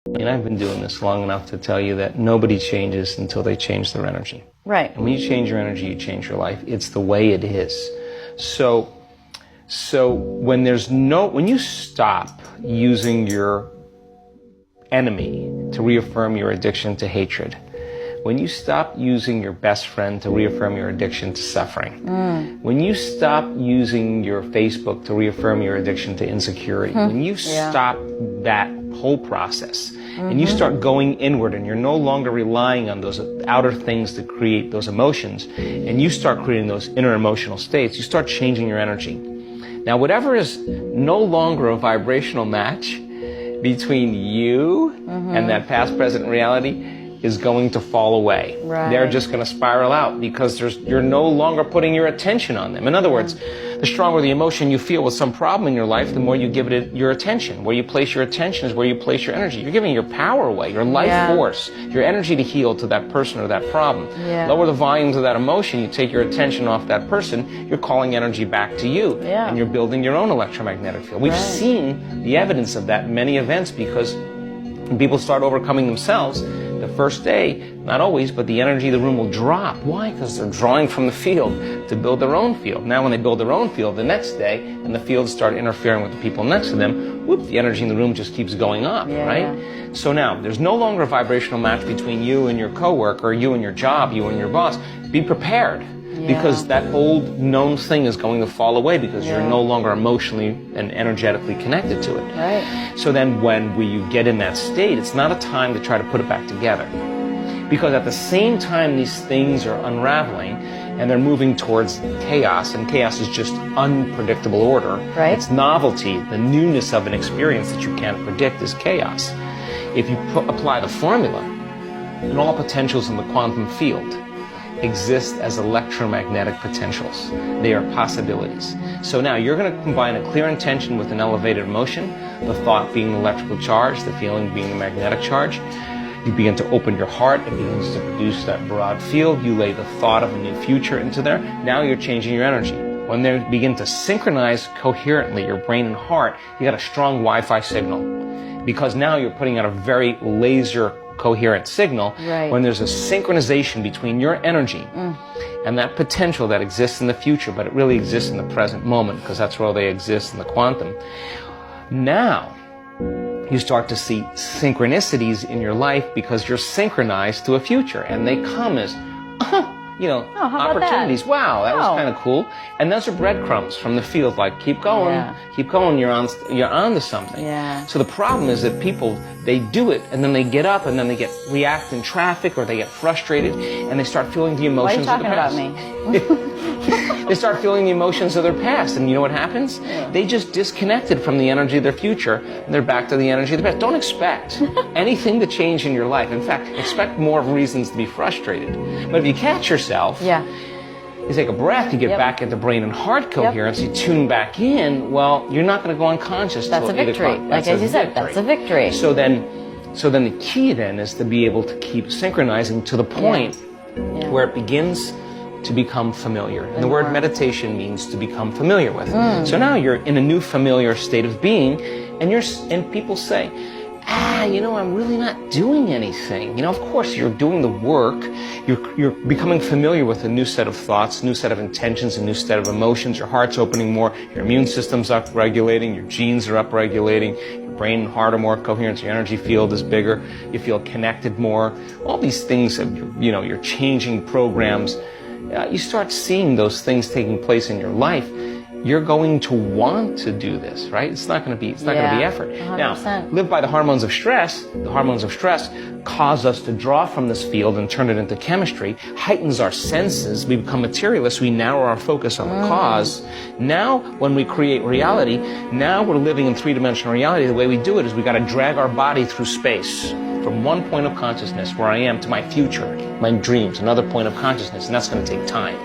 And I've been doing this long enough to tell you that nobody changes until they change their energy. Right. And when you change your energy, you change your life. It's the way it is. So when you stop using your enemy to reaffirm your addiction to hatred, when you stop using your best friend to reaffirm your addiction to suffering, when you stop using your Facebook to reaffirm your addiction to insecurity, when you stop that whole process and you start going inward and you're no longer relying on those outer things to create those emotions, and you start creating those inner emotional states, you start changing your energy. Now, whatever is no longer a vibrational match between you and that past, present reality is going to fall away. Right. They're just going to spiral out because you're no longer putting your attention on them. In other words, the stronger the emotion you feel with some problem in your life, the more you give it your attention. Where you place your attention is where you place your energy. You're giving your power away, your life force, your energy to heal to that person or that problem. Lower the volumes of that emotion, you take your attention off that person, you're calling energy back to you. And you're building your own electromagnetic field. We've seen the evidence of that in many events, because when people start overcoming themselves, the first day, not always, but the energy of the room will drop. Why? Because they're drawing from the field to build their own field. Now when they build their own field the next day, and the fields start interfering with the people next to them, whoop, the energy in the room just keeps going up, right? So now, there's no longer a vibrational match between you and your coworker, you and your job, you and your boss. Be prepared. Because that old known thing is going to fall away because you're no longer emotionally and energetically connected to it. Right. So then when you get in that state, it's not a time to try to put it back together. Because at the same time these things are unraveling and they're moving towards chaos, and chaos is just unpredictable order. Right. It's novelty, the newness of an experience that you can't predict is chaos. If you apply the formula, then all potentials in the quantum field exist as electromagnetic potentials. They are possibilities. So now you're going to combine a clear intention with an elevated emotion, the thought being the electrical charge, the feeling being the magnetic charge. You begin to open your heart, it begins to produce that broad field. You lay the thought of a new future into there. Now you're changing your energy. When they begin to synchronize coherently, your brain and heart, you got a strong Wi-Fi signal. Because now you're putting out a very laser coherent signal. When there's a synchronization between your energy and that potential that exists in the future, but it really exists in the present moment, because that's where they exist in the quantum. Now you start to see synchronicities in your life because you're synchronized to a future, and they come as opportunities. Wow, that was kind of cool. And those are breadcrumbs from the field, like keep going, you're on to something. So the problem is that people, they do it and then they get up and then they react in traffic, or they get frustrated and they start feeling the emotions of the past. Why are you talking about me? They start feeling the emotions of their past, and you know what happens? They just disconnected from the energy of their future, and they're back to the energy of the past. Don't expect anything to change in your life. In fact, expect more reasons to be frustrated. But if you catch yourself, you take a breath, you get back into brain and heart coherence, you tune back in, well, you're not going to go unconscious. That's a victory. Like as you said, that's a victory. So then the key then is to be able to keep synchronizing to the point where it begins to become familiar. And the word meditation means to become familiar with. So now you're in a new familiar state of being, and people say, I'm really not doing anything. Of course you're doing the work. You're becoming familiar with a new set of thoughts, new set of intentions, a new set of emotions. Your heart's opening more. Your immune system's up-regulating. Your genes are up-regulating. Your brain and heart are more coherent. Your energy field is bigger. You feel connected more. All these things, you're changing programs. You start seeing those things taking place in your life. You're going to want to do this, right? It's not going to be effort. 100%. Now, live by the hormones of stress. The hormones of stress cause us to draw from this field and turn it into chemistry, heightens our senses. We become materialists. We narrow our focus on the cause. Now, when we create reality, now we're living in three-dimensional reality. The way we do it is we got to drag our body through space from one point of consciousness, where I am, to my future, my dreams, another point of consciousness, and that's going to take time.